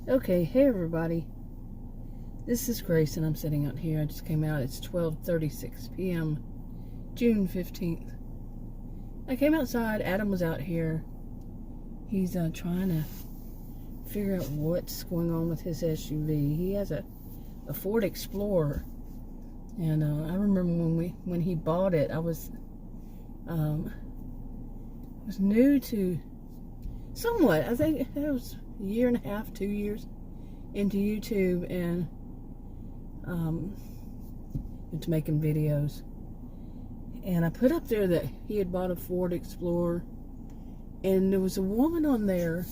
Okay, hey everybody. This is Grace and I'm sitting out here. I just came out. It's 12:36 p.m. June 15th. I came outside. Adam was out here. He's trying to figure out what's going on with his SUV. He has a Ford Explorer. And I remember when he bought it, I was new to somewhat. I think it was a year and a half, 2 years into YouTube and into making videos. And I put up there that he had bought a Ford Explorer, and there was a woman on there.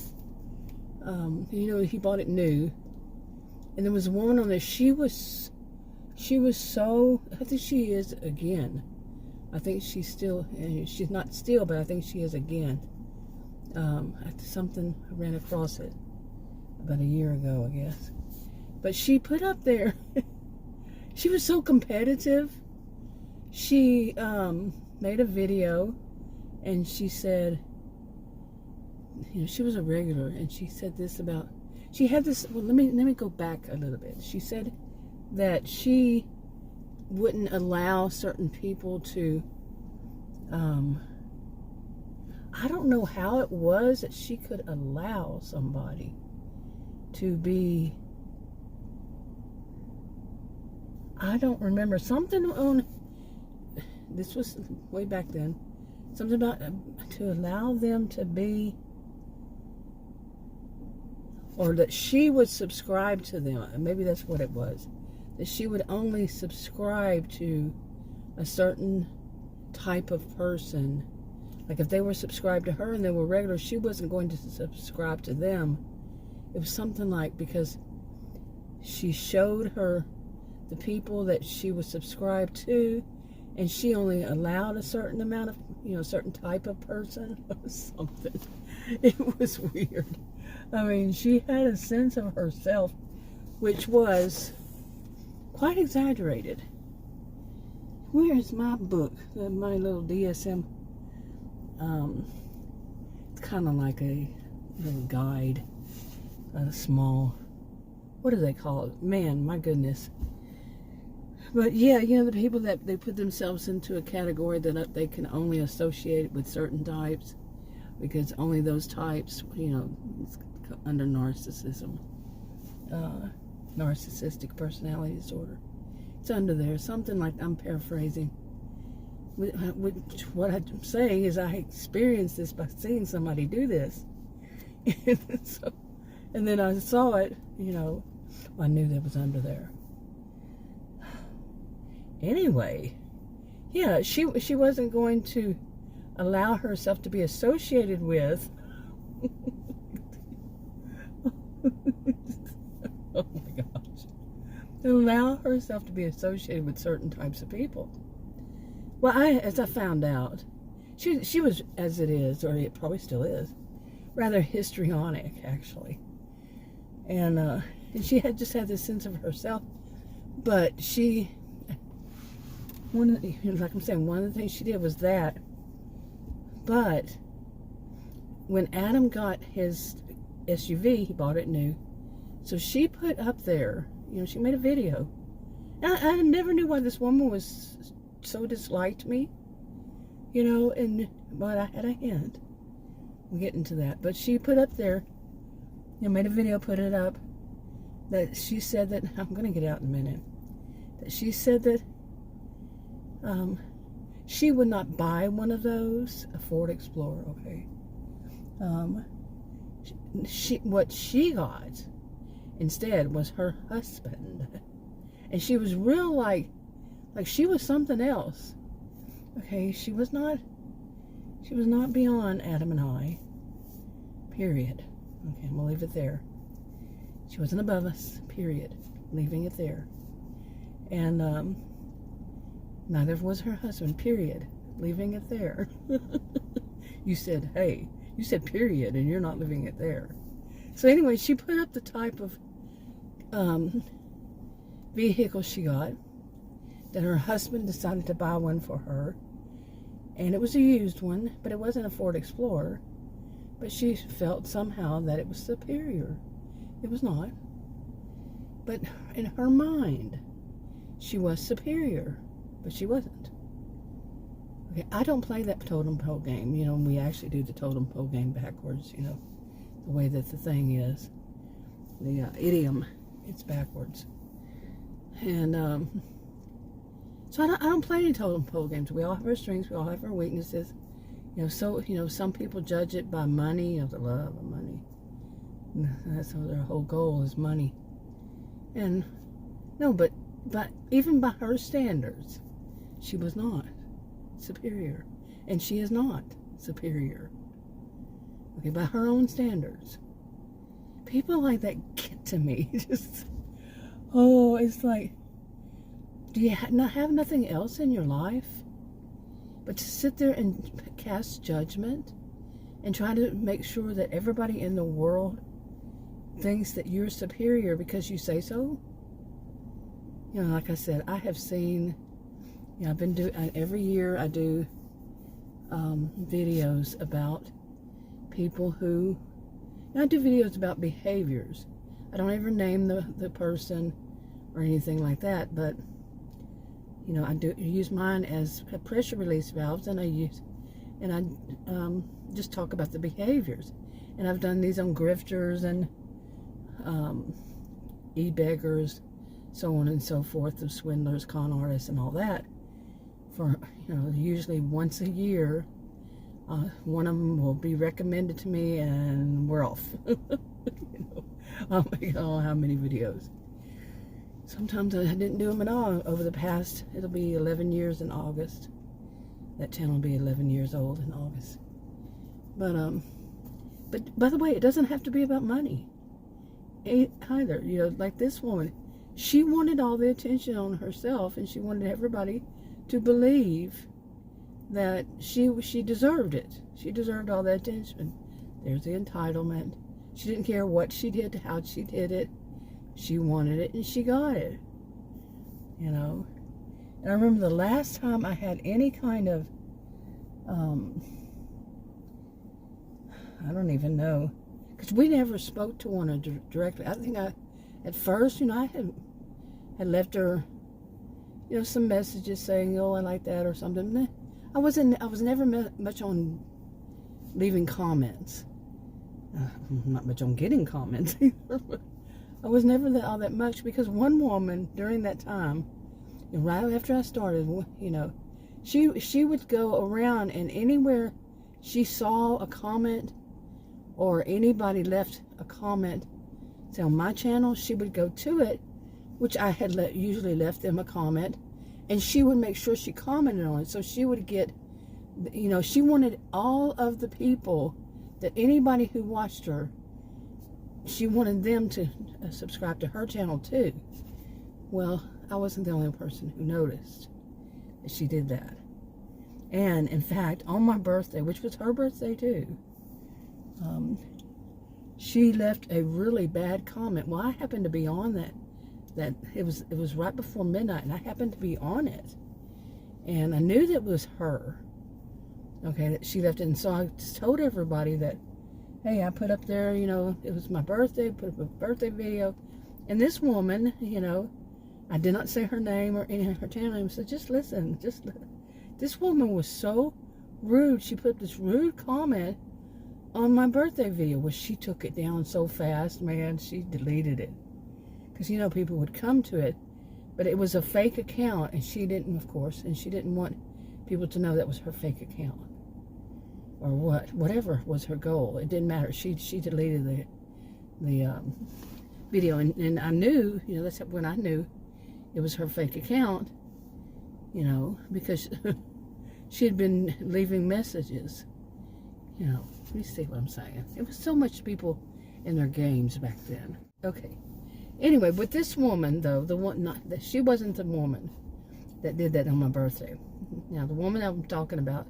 He bought it new, and there was a woman on there. She was so. I think she is again. I think she's still. She's not still, but I think she is again. Something I ran across it about a year ago, I guess. But she put up there. She was so competitive. She made a video, and she said, she was a regular, and she said this about. She had this. Well, let me go back a little bit. She said that she wouldn't allow certain people to. I don't know how it was that she could allow somebody to be. I don't remember. Something on. This was way back then. Something about to allow them to be. Or that she would subscribe to them. Maybe that's what it was. That she would only subscribe to a certain type of person. Like if they were subscribed to her and they were regular, she wasn't going to subscribe to them. It was something like because she showed her the people that she was subscribed to, and she only allowed a certain amount of, certain type of person or something. It was weird. I mean, she had a sense of herself, which was quite exaggerated. Where is my book? My little DSM. It's kind of like a little guide, a small. What do they call it? Man, my goodness. But yeah, the people that they put themselves into a category that they can only associate with certain types, because only those types, it's under narcissism, narcissistic personality disorder. It's under there, something like, I'm paraphrasing. What I'm saying is I experienced this by seeing somebody do this. And then I saw it, I knew that was under there. Anyway, yeah, she wasn't going to allow herself to be associated with oh my gosh. Allow herself to be associated with certain types of people. Well, as I found out, she was, as it is, or it probably still is, rather histrionic, actually. And she just had this sense of herself. But like I'm saying, one of the things she did was that. But when Adam got his SUV, he bought it new. So she put up there, she made a video. I never knew why this woman was so disliked me, but I had a hint. We'll get into that. But she put up there, made a video, put it up, that she said that, I'm going to get out in a minute, that she said that she would not buy one of those, a Ford Explorer, okay? What she got instead was her husband. And she was real like she was something else. Okay, she was not beyond Adam and I. Period. Okay, I'm gonna leave it there. She wasn't above us, period. Leaving it there. And neither was her husband, period. Leaving it there. You said period, and you're not leaving it there. So anyway, she put up the type of vehicle she got, that her husband decided to buy one for her. And it was a used one, but it wasn't a Ford Explorer. But she felt somehow that it was superior. It was not. But in her mind, she was superior, but she wasn't. Okay, I don't play that totem pole game. You know, we actually do the totem pole game backwards, you know, the way that the thing is. The idiom, it's backwards. And so I don't play any totem pole games. We all have our strengths. We all have our weaknesses. You know, so, you know, some people judge it by money, you know, the love of money. That's their whole goal is money. And no, but even by her standards, she was not superior. And she is not superior. Okay, by her own standards. People like that get to me. Just, oh, it's like, do you not have nothing else in your life but to sit there and cast judgment and try to make sure that everybody in the world thinks that you're superior because you say so? You know, like I said, I have seen, you know, I've been doing, every year I do videos about people who, I do videos about behaviors. I don't ever name the person or anything like that, but, you know, I do use mine as pressure release valves, and I just talk about the behaviors. And I've done these on grifters and e-beggars, so on and so forth, of swindlers, con artists, and all that. For, you know, usually once a year, one of them will be recommended to me, and we're off. You know, I'll make I don't know how many videos. Sometimes I didn't do them at all over the past. It'll be 11 years in August. That channel will be 11 years old in August. But by the way, it doesn't have to be about money either. You know, like this woman, she wanted all the attention on herself, and she wanted everybody to believe that she deserved it. She deserved all that attention. There's the entitlement. She didn't care what she did, how she did it. She wanted it, and she got it. You know? And I remember the last time I had any kind of, I don't even know, because we never spoke to one another directly. I think at first, you know, I had left her, you know, some messages saying, oh, I like that or something. I was never much on leaving comments. Not much on getting comments either. But I was never all that much, because one woman during that time, right after I started, you know, she would go around, and anywhere she saw a comment or anybody left a comment, say on my channel, she would go to it, which I had usually left them a comment, and she would make sure she commented on it. So she would get, you know, she wanted all of the people, that anybody who watched her, she wanted them to subscribe to her channel too. Well, I wasn't the only person who noticed that she did that. And in fact, on my birthday, which was her birthday too, she left a really bad comment. Well, I happened to be on that it was right before midnight, and I happened to be on it, and I knew that it was her. Okay, that she left it, and so I just told everybody that, hey, I put up there, you know, it was my birthday, put up a birthday video, and this woman, you know, I did not say her name or any of her channel name, so just listen, this woman was so rude. She put this rude comment on my birthday video. Well, she took it down so fast, man, she deleted it. Because, you know, people would come to it, but it was a fake account, and she didn't, of course, and she didn't want people to know that was her fake account. Or whatever was her goal. It didn't matter. She deleted the video, and I knew, you know, that's when I knew it was her fake account, you know, because she had been leaving messages, you know. Let me see what I'm saying. It was so much people in their games back then. Okay. Anyway, with this woman, though, the one, she wasn't the woman that did that on my birthday. Now, the woman I'm talking about,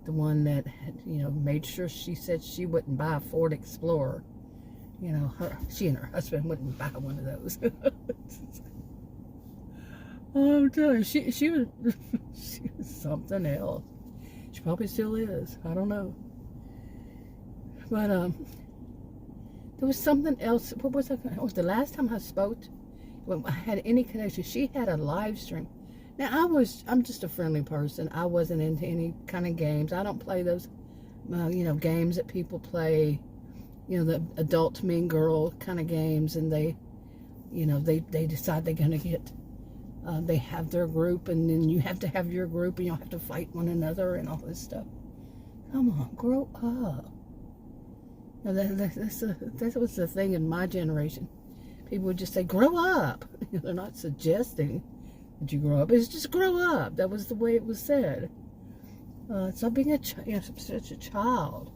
the one that had, you know, made sure she said she wouldn't buy a Ford Explorer. You know, she and her husband wouldn't buy one of those. Oh, I'm telling you, she was something else. She probably still is. I don't know. But There was something else. What was that? It was the last time I spoke, when I had any connection. She had a live stream. Now, I'm just a friendly person. I wasn't into any kind of games. I don't play those, games that people play, the adult mean girl kind of games, and they decide they're going to get, they have their group, and then you have to have your group, and you'll have to fight one another and all this stuff. Come on, grow up. Now, that was the thing in my generation. People would just say, grow up. They're not suggesting that you grow up. It's just grow up. That was the way it was said. Stop being such a child.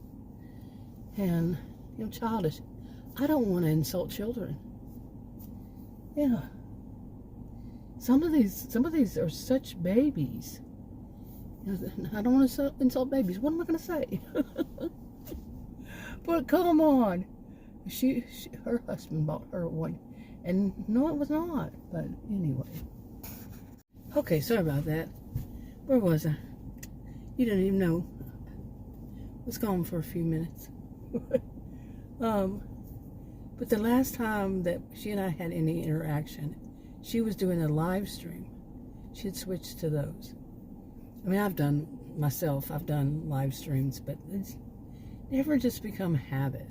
And, childish. I don't want to insult children. Yeah. Some of these are such babies. I don't want to insult babies. What am I going to say? But come on. Her husband bought her one. And no, it was not. But anyway. Okay, sorry about that. Where was I? You didn't even know. I was gone for a few minutes. But the last time that she and I had any interaction, she was doing a live stream. She had switched to those. I mean, I've done live streams, but it's never just become a habit.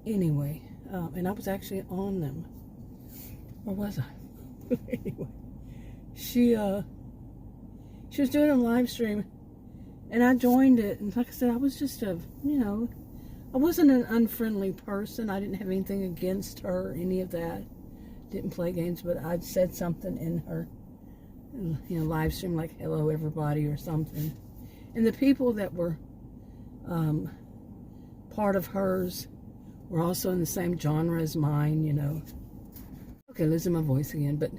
Anyway, and I was actually on them. Or was I? Anyway, she was doing a live stream, and I joined it. And like I said, I was just I wasn't an unfriendly person. I didn't have anything against her, or any of that. Didn't play games, but I'd said something in her, live stream, like "Hello, everybody" or something. And the people that were part of hers were also in the same genre as mine, Okay, losing my voice again, but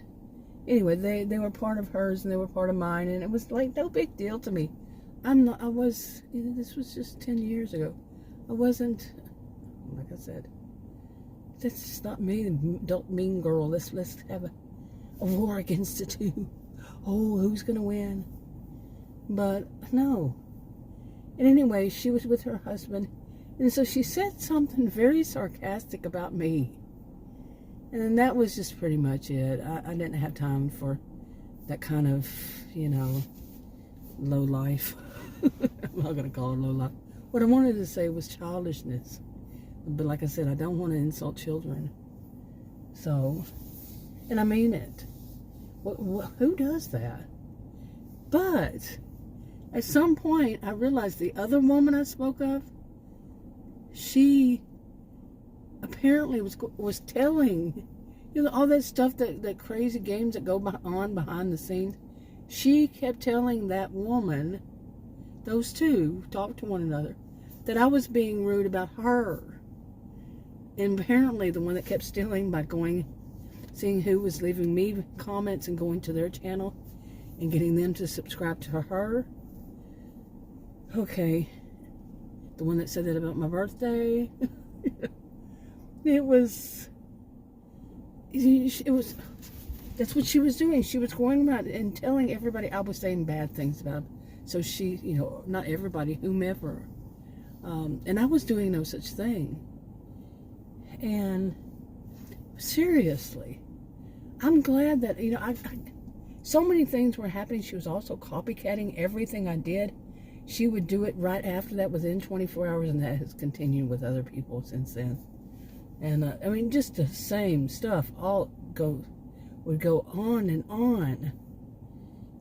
anyway, they were part of hers and they were part of mine, and it was like no big deal to me. This was just 10 years ago. I wasn't, like I said, that's just not me, the adult mean girl. Let's have a war against the two. Oh, who's gonna win? But no. And anyway, she was with her husband, and so she said something very sarcastic about me. And then that was just pretty much it. I didn't have time for that kind of, low life. I'm not going to call it low life. What I wanted to say was childishness. But like I said, I don't want to insult children. So, and I mean it. Who does that? But at some point, I realized the other woman I spoke of, she apparently was telling, all that stuff, that crazy games that go on behind the scenes. She kept telling that woman, those two talked to one another, that I was being rude about her. And apparently the one that kept stealing by seeing who was leaving me comments and going to their channel and getting them to subscribe to her. Okay. The one that said that about my birthday. It was, that's what she was doing. She was going around and telling everybody I was saying bad things about them. So she, not everybody, whomever. And I was doing no such thing. And seriously, I'm glad that, so many things were happening. She was also copycatting everything I did. She would do it right after that, within 24 hours, and that has continued with other people since then. And, just the same stuff would go on and on.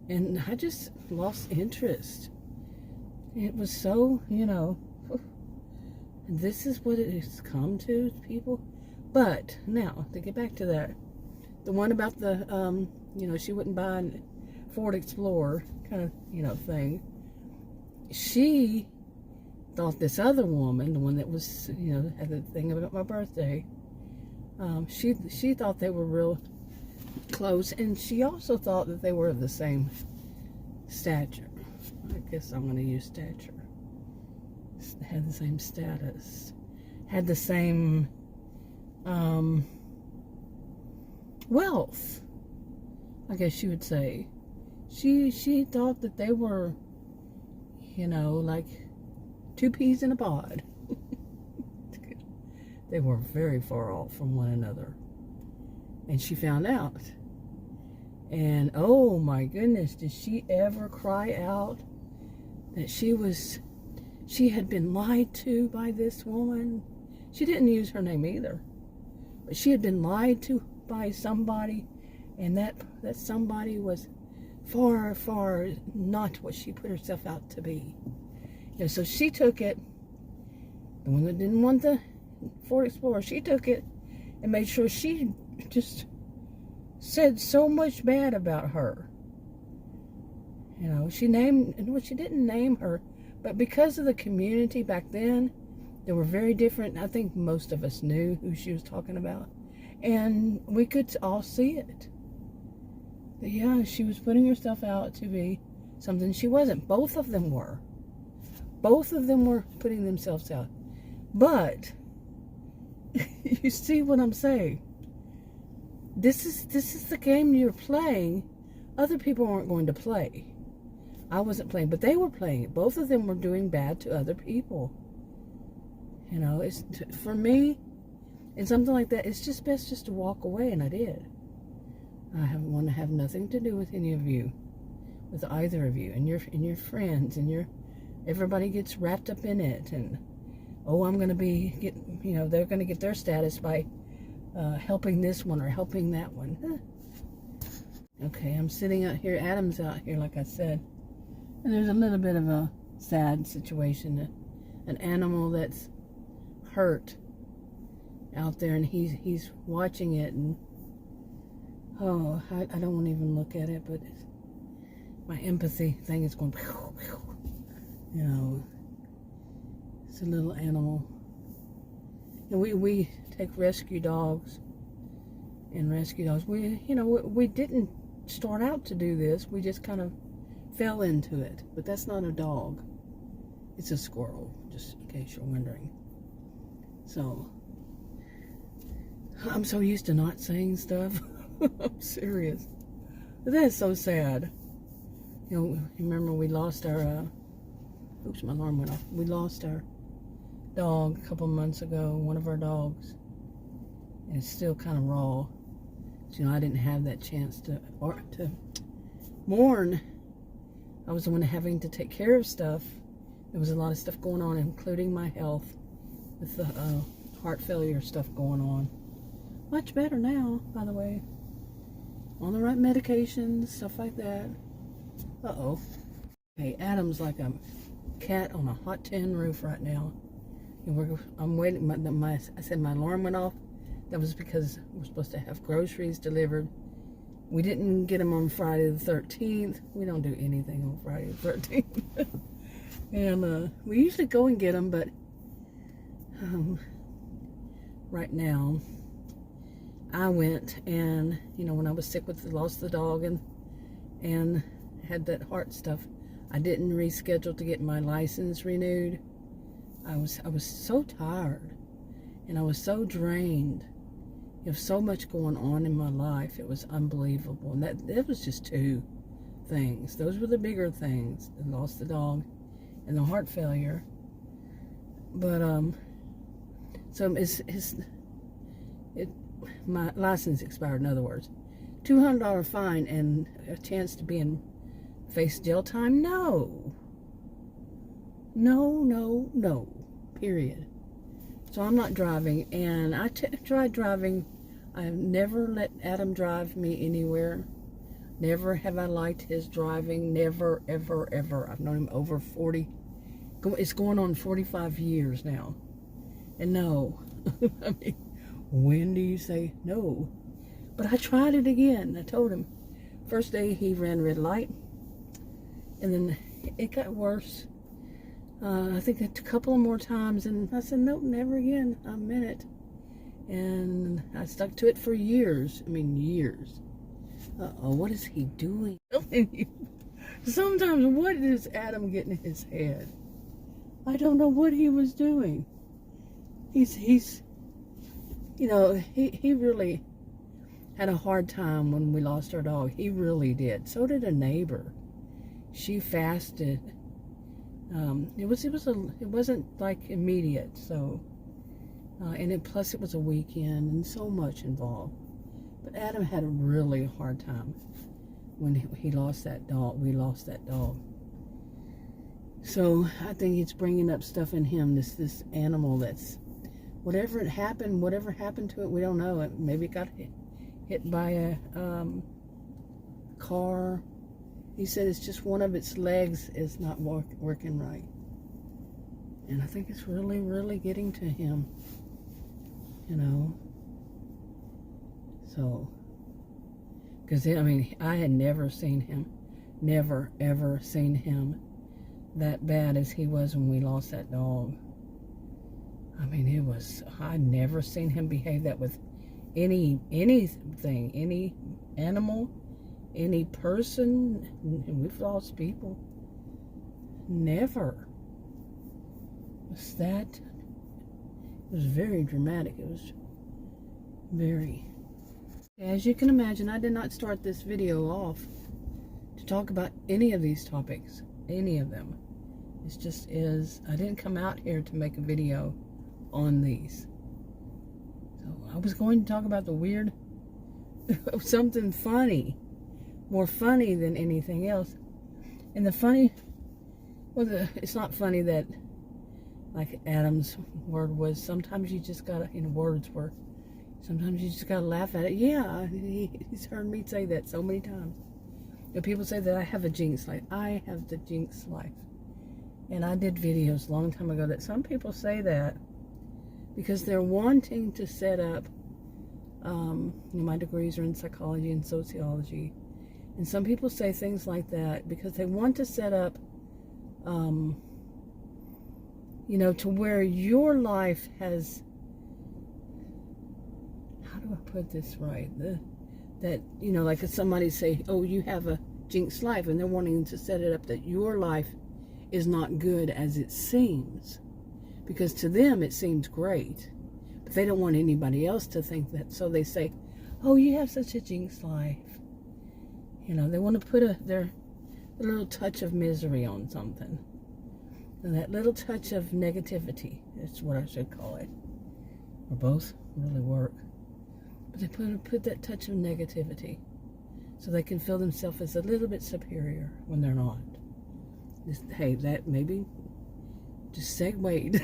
And I just lost interest. It was so, this is what it has come to, people. But, now, to get back to that, the one about the, she wouldn't buy a Ford Explorer kind of, thing. She thought this other woman, the one that was, had the thing about my birthday, she thought they were real close, and she also thought that they were of the same stature. I guess I'm going to use stature. Had the same status. Had the same wealth, I guess you would say. She thought that they were, like 2 peas in a pod. They were very far off from one another. And she found out. And oh my goodness, did she ever cry out that she had been lied to by this woman. She didn't use her name either. But she had been lied to by somebody, and that somebody was far, far not what she put herself out to be. You know, so she took it, the one that didn't want the Ford Explorer, she took it and made sure she just said so much bad about her. You know, she didn't name her, but because of the community back then, they were very different. I think most of us knew who she was talking about, and we could all see it. But yeah, she was putting herself out to be something she wasn't. Both of them were. Both of them were putting themselves out. But you see what I'm saying? This is the game you're playing. Other people aren't going to play. I wasn't playing, but they were playing it. Both of them were doing bad to other people. You know, it's for me, in something like that, it's just best just to walk away, and I did. I want to have nothing to do with any of you, with either of you, and your friends, and everybody gets wrapped up in it, and oh, I'm going to they're going to get their status by helping this one or helping that one. Huh. Okay, I'm sitting out here. Adam's out here, like I said. And there's a little bit of a sad situation. An animal that's hurt out there, and he's watching it, and oh, I don't want to even look at it, but my empathy thing is going, you know, it's a little animal. And we take rescue dogs, and rescue dogs, we didn't start out to do this. We just kind of fell into it. But that's not a dog. It's a squirrel, just in case you're wondering. So, I'm so used to not saying stuff. I'm serious. But that is so sad. You know, remember we lost our, oops, my alarm went off. We lost our dog a couple months ago, one of our dogs. And it's still kind of raw. So, you know, I didn't have that chance to mourn. I was the one having to take care of stuff. There was a lot of stuff going on, including my health, with the heart failure stuff going on. Much better now, by the way. On the right medications, stuff like that. Uh-oh. Okay, Adam's like a cat on a hot tin roof right now. And I'm waiting. I said my alarm went off. That was because we're supposed to have groceries delivered. We didn't get them on Friday the 13th. We don't do anything on Friday the 13th. And we usually go and get them, but right now, I went, and you know, when I was sick lost the dog and had that heart stuff, I didn't reschedule to get my license renewed. I was so tired, and I was so drained. You have so much going on in my life. It was unbelievable. And that was just two things. Those were the bigger things. I lost the dog and the heart failure. But so my license expired, in other words. $200 fine and a chance to face jail time? No. No. Period. So I'm not driving, and I tried driving. I've never let Adam drive me anywhere. Never have I liked his driving. Never, ever, ever. I've known him over 40. It's going on 45 years now. And no. I mean, when do you say no? But I tried it again. I told him. First day he ran red light. And then it got worse. I think a couple of more times, and I said, nope, never again. I meant it. And I stuck to it for years. I mean, years. Uh-oh, what is he doing? Sometimes, what is Adam getting in his head? I don't know what he was doing. He's you know, he really had a hard time when we lost our dog. He really did. So did a neighbor. She fasted. It wasn't like immediate, so And plus it was a weekend and so much involved. But Adam had a really hard time when he lost that dog. We lost that dog. So I think it's bringing up stuff in him, this animal that's, whatever happened to it, we don't know. Maybe it got hit by a car. He said it's just one of its legs is not working right. And I think it's really, really getting to him, you know. So, because, I mean, I had never seen him, never, ever seen him that bad as he was when we lost that dog. I mean, I'd never seen him behave that with anything, any animal, any person. And we've lost people. Never. It was very dramatic. It was very. As you can imagine, I did not start this video off to talk about any of these topics, any of them. It just is, I didn't come out here to make a video on these. So I was going to talk about the weird, something funny, more funny than anything else. And the funny, well, it's not funny that, like Adam's word was, sometimes you just gotta, words were, sometimes you just gotta laugh at it. Yeah, he's heard me say that so many times. People say that I have a jinx life. I have the jinx life. And I did videos a long time ago that some people say that because they're wanting to set up, my degrees are in psychology and sociology. And some people say things like that because they want to set up, to where your life has, how do I put this right? Like if somebody say, oh, you have a jinx life, and they're wanting to set it up that your life is not good as it seems. Because to them it seems great. But they don't want anybody else to think that. So they say, oh, you have such a jinx life. They want to put their little touch of misery on something. And that little touch of negativity, that's what I should call it. Or both really work. But they put that touch of negativity so they can feel themselves as a little bit superior when they're not. Hey, that maybe just segued.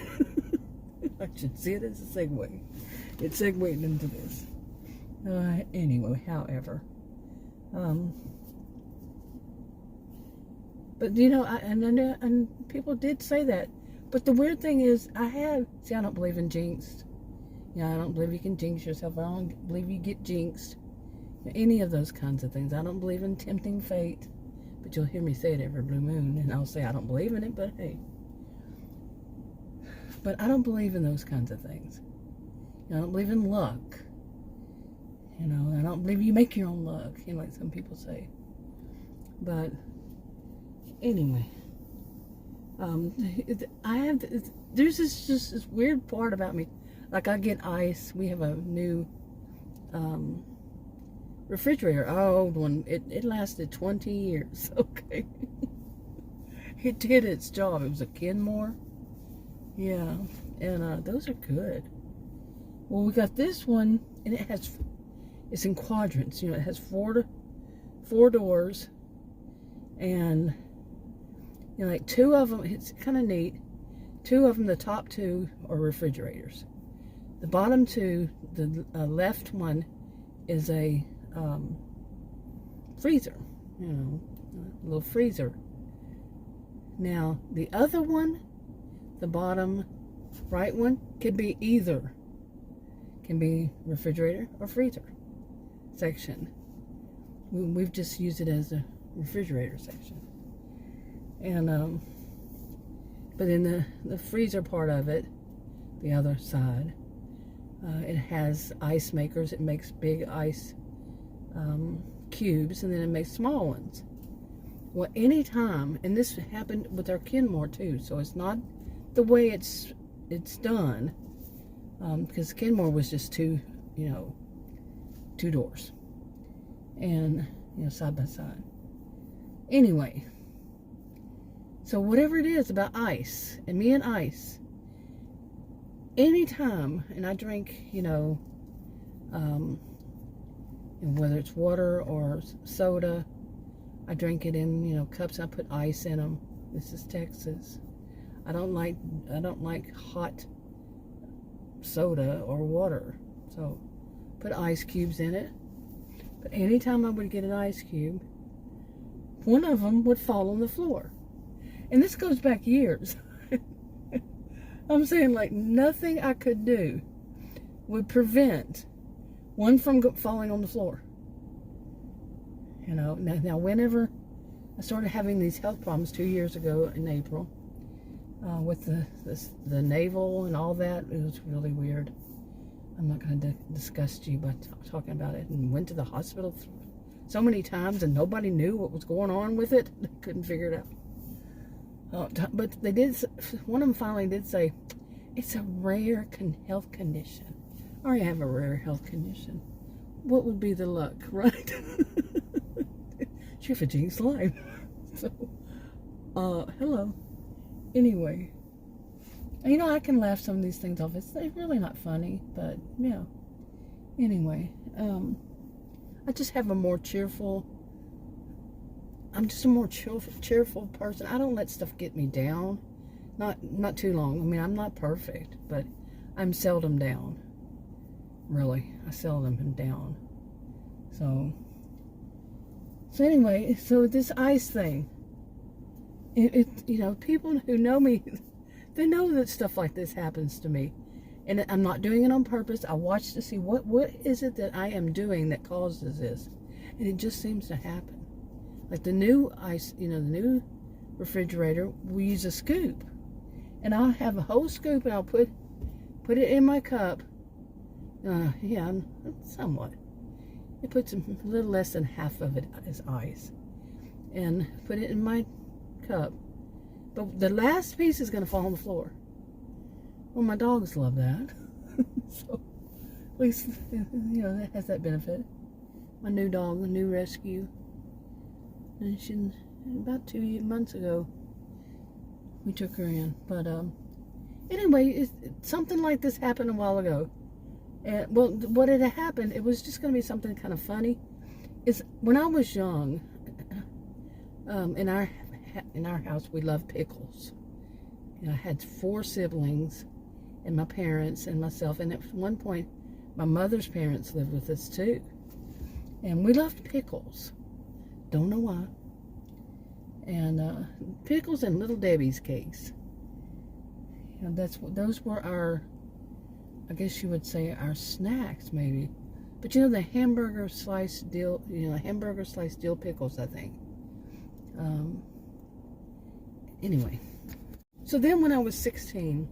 I should see it as a segue. It segued into this. Anyway, however. But, and people did say that. But the weird thing is, I don't believe in jinxed. I don't believe you can jinx yourself. I don't believe you get jinxed. Any of those kinds of things. I don't believe in tempting fate. But you'll hear me say it every blue moon. And I'll say I don't believe in it, but hey. But I don't believe in those kinds of things. I don't believe in luck. I don't believe you make your own luck. Like some people say. But anyway. There's this weird part about me. Like I get ice. We have a new refrigerator. Our old one, it lasted 20 years. Okay. It did its job. It was a Kenmore. Yeah. And those are good. Well, we got this one, and it's in quadrants. It has four doors. And like two of them, it's kind of neat. Two of them, the top two, are refrigerators. The bottom two, the left one, is a freezer. A little freezer. Now, the other one, the bottom right one, can be either. Can be refrigerator or freezer section. We've just used it as a refrigerator section. And but in the freezer part of it, the other side, it has ice makers. It makes big ice cubes, and then it makes small ones. Well, anytime, and this happened with our Kenmore too, so it's not the way it's done, because Kenmore was just two doors, and side by side. Anyway, so whatever it is about ice, and me and ice, anytime, and I drink, whether it's water or soda, I drink it in, cups. I put ice in them. This is Texas. I don't like hot soda or water, so put ice cubes in it. But anytime I would get an ice cube, one of them would fall on the floor. And this goes back years. I'm saying, like, nothing I could do would prevent one from falling on the floor. Now whenever I started having these health problems 2 years ago in April, with the navel and all that, it was really weird. I'm not going to disgust you by talking about it. And went to the hospital so many times, and nobody knew what was going on with it. They couldn't figure it out. But they did. One of them finally did say, it's a rare health condition. I already have a rare health condition. What would be the luck, right? Chiffy slime. So, hello. Anyway, I can laugh some of these things off. They're really not funny, but yeah. Anyway, I just have a more cheerful. I'm just a more cheerful person. I don't let stuff get me down. Not too long. I mean, I'm not perfect, but I'm seldom down. Really, I seldom am down. So anyway, so this ice thing. People who know me, they know that stuff like this happens to me. And I'm not doing it on purpose. I watch to see what is it that I am doing that causes this. And it just seems to happen. Like the new ice, the new refrigerator, we use a scoop. And I'll have a whole scoop and I'll put it in my cup. Somewhat. It puts a little less than half of it as ice. And put it in my cup. But the last piece is going to fall on the floor. Well, my dogs love that. So, at least, that has that benefit. My new dog, a new rescue. And about 2 months ago, we took her in. But, anyway, something like this happened a while ago. And, well, what had happened, it was just going to be something kind of funny. Is when I was young, in our house, we loved pickles. I had 4 siblings, and my parents and myself. And at one point, my mother's parents lived with us too. And we loved pickles. Don't know why. And pickles and Little Debbie's cakes. Those were our, I guess you would say, our snacks maybe. But the hamburger slice dill, hamburger slice dill pickles, I think. Anyway, so then when I was 16,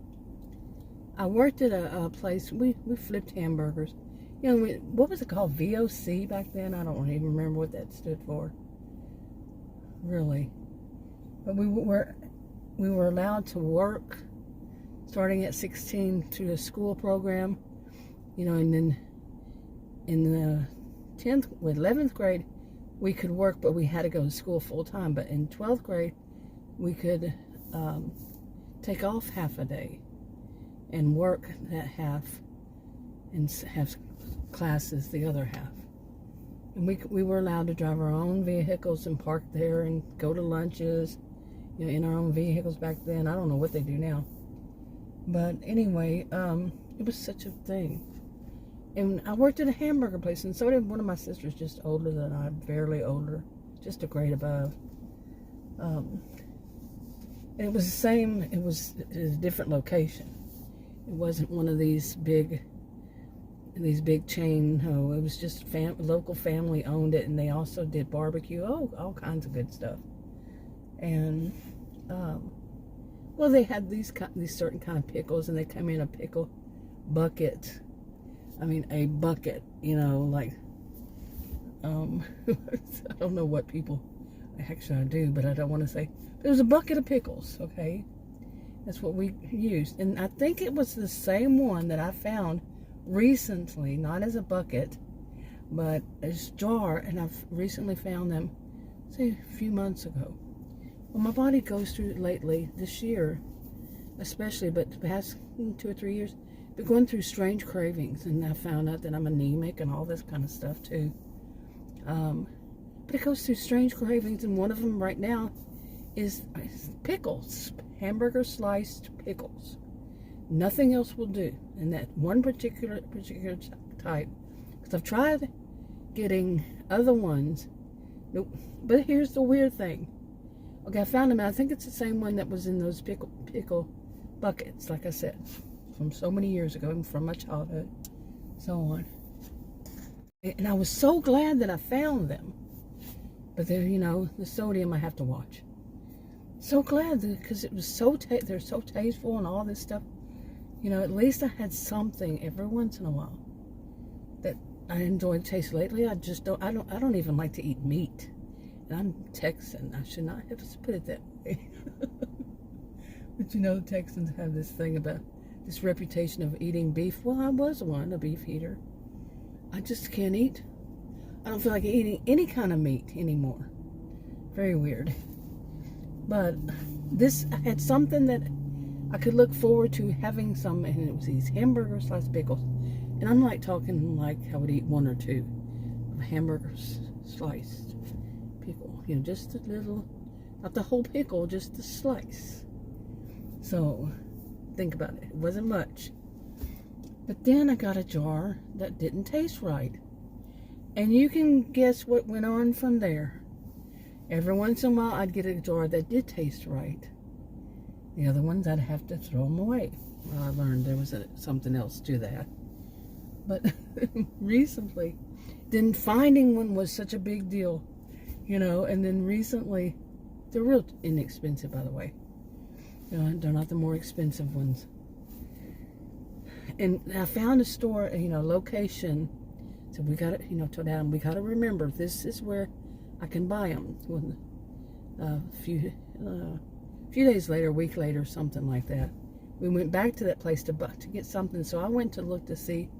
I worked at a place. We flipped hamburgers. What was it called? VOC back then? I don't even remember what that stood for. Really. But we were allowed to work starting at 16 through a school program. And then in the 11th grade, we could work, but we had to go to school full time. But in 12th grade, we could take off half a day and work that half and have classes the other half. And we were allowed to drive our own vehicles and park there and go to lunches, in our own vehicles back then. I don't know what they do now. But anyway, it was such a thing. And I worked at a hamburger place, and so did one of my sisters, just older than I, barely older, just a grade above. And it was the same, it was a different location. It wasn't one of these big chain, no, it was just local family owned it, and they also did barbecue, all kinds of good stuff. And, well, they had these certain kind of pickles, and they come in a pickle bucket. I mean, a bucket, like, I don't know what people actually do, but I don't want to say. It was a bucket of pickles, okay? That's what we used. And I think it was the same one that I found recently, not as a bucket, but as a jar, and I've recently found them, say, a few months ago. Well, my body goes through it lately, this year, especially, but the past 2 or 3 years, been going through strange cravings, and I found out that I'm anemic and all this kind of stuff too. But it goes through strange cravings, and one of them right now is pickles, hamburger sliced pickles. Nothing else will do, and that one particular type. Because I've tried getting other ones. Nope. But here's the weird thing. Okay, I found them. I think it's the same one that was in those pickle buckets, like I said, from so many years ago, from my childhood, so on. And I was so glad that I found them. But they're, you know, the sodium I have to watch. So glad, because it was so they're so tasteful and all this stuff. You know, at least I had something every once in a while that I enjoy the taste. Lately, I don't even like to eat meat. And I'm Texan. I should not have to put it that way. But you know, the Texans have this thing about this reputation of eating beef. Well, I was a beef eater. I just can't eat. I don't feel like eating any kind of meat anymore. Very weird. But this, I had something that I could look forward to having some, and it was these hamburger sliced pickles. And I'm like talking like I would eat one or two of hamburgers sliced pickle. You know, just a little, not the whole pickle, just the slice. So, think about it. It wasn't much. But then I got a jar that didn't taste right. And you can guess what went on from there. Every once in a while, I'd get a jar that did taste right. The other ones, I'd have to throw them away. Well, I learned there was something else to that. But recently, then finding one was such a big deal, you know. And then recently, they're real inexpensive, by the way. You know, they're not the more expensive ones. And I found a store, you know, location. So we got to, you know, told Adam, we got to remember this is where I can buy them. A few days later, a week later, something like that, we went back to that place to get something. So I went to look to see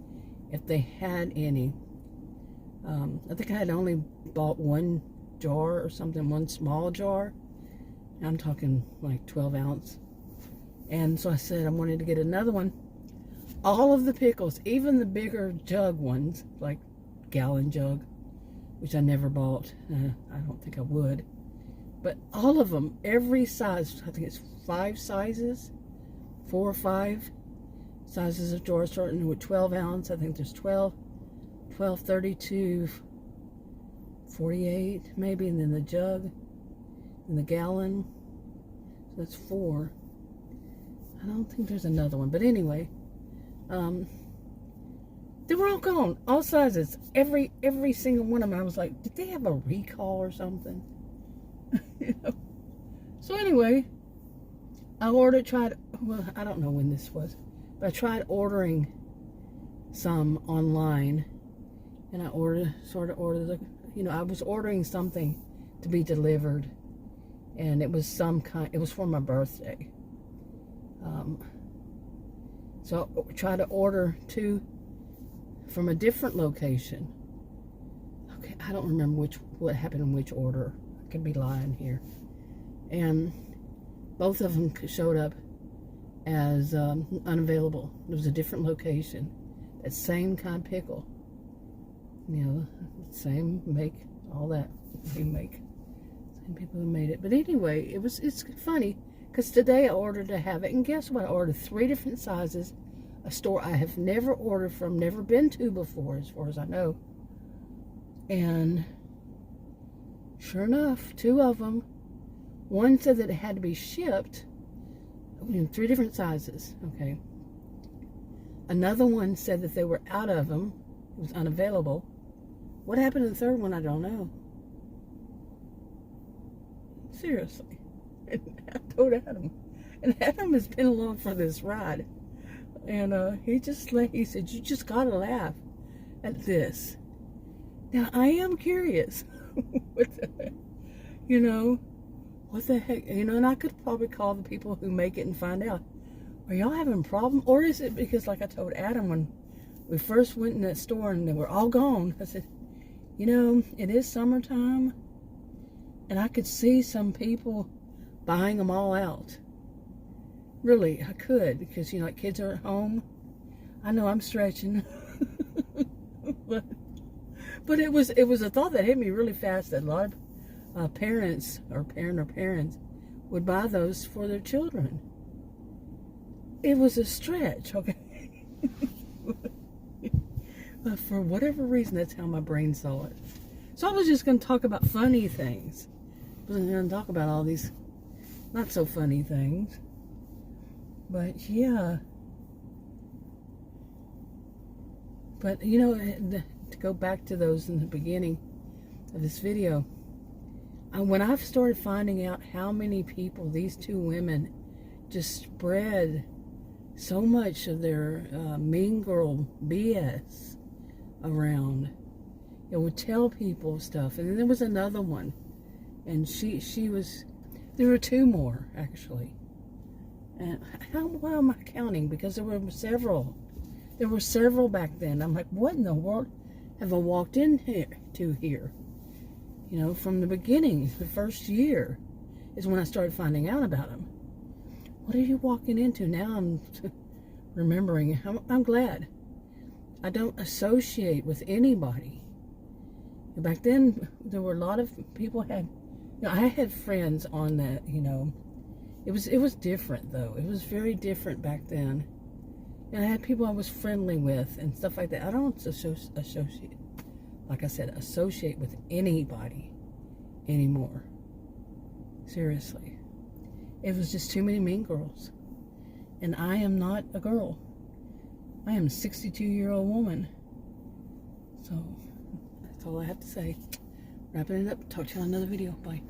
if they had any. I think I had only bought one jar or something, one small jar. I'm talking like 12 ounce. And so I said I wanted to get another one. All of the pickles, even the bigger jug ones, like gallon jug, which I never bought. I don't think I would. But all of them, every size, I think it's 5 sizes, 4 or 5 sizes of jars, starting with 12 ounce. I think there's 12, 32, 48 maybe, and then the jug, and the gallon. So that's 4. I don't think there's another one. But anyway, they were all gone, all sizes, every single one of them. I was like, did they have a recall or something? You know? So anyway, I well, I don't know when this was, but I tried ordering some online, and I ordered, you know, I was ordering something to be delivered, and it was it was for my birthday. So I tried to order 2 from a different location. Okay, I don't remember what happened in which order. I could be lying here. And both of them showed up as unavailable. It was a different location. That same kind of pickle. You know, same make, all that. Same make. Same people who made it. But anyway, it's funny. Because today I ordered to have it, and guess what? I ordered 3 different sizes. A store I have never ordered from, never been to before, as far as I know. And sure enough, 2 of them. One said that it had to be shipped in 3 different sizes. Okay. Another one said that they were out of them. It was unavailable. What happened to the third one? I don't know. Seriously. And I told Adam, and Adam has been along for this ride, and he said, you just gotta laugh at this. Now I am curious. You know, what the heck, you know, and I could probably call the people who make it and find out, are y'all having a problem? Or is it because, like I told Adam when we first went in that store and they were all gone, I said, you know, it is summertime, and I could see some people buying them all out. Really, I could, because, you know, like kids are at home. I know I'm stretching. but it was a thought that hit me really fast, that a lot of parents or parents would buy those for their children. It was a stretch, okay? But for whatever reason, that's how my brain saw it. So I was just going to talk about funny things. I wasn't going to talk about all these not so funny things. But yeah. But you know, to go back to those in the beginning of this video, when I've started finding out how many people, these two women, just spread so much of their mean girl BS around, it would tell people stuff. And then there was another one, and she was, there were two more actually. And why am I counting? Because there were several. There were several back then. I'm like, what in the world have I walked in here? You know, from the beginning, the first year is when I started finding out about them. What are you walking into? Now I'm remembering. I'm glad. I don't associate with anybody. Back then, there were a lot of people had, you know, I had friends on that, you know. It was different, though. It was very different back then. And I had people I was friendly with and stuff like that. I don't associate, like I said, associate with anybody anymore. Seriously. It was just too many mean girls. And I am not a girl. I am a 62-year-old woman. So, that's all I have to say. Wrapping it up. Talk to you on another video. Bye.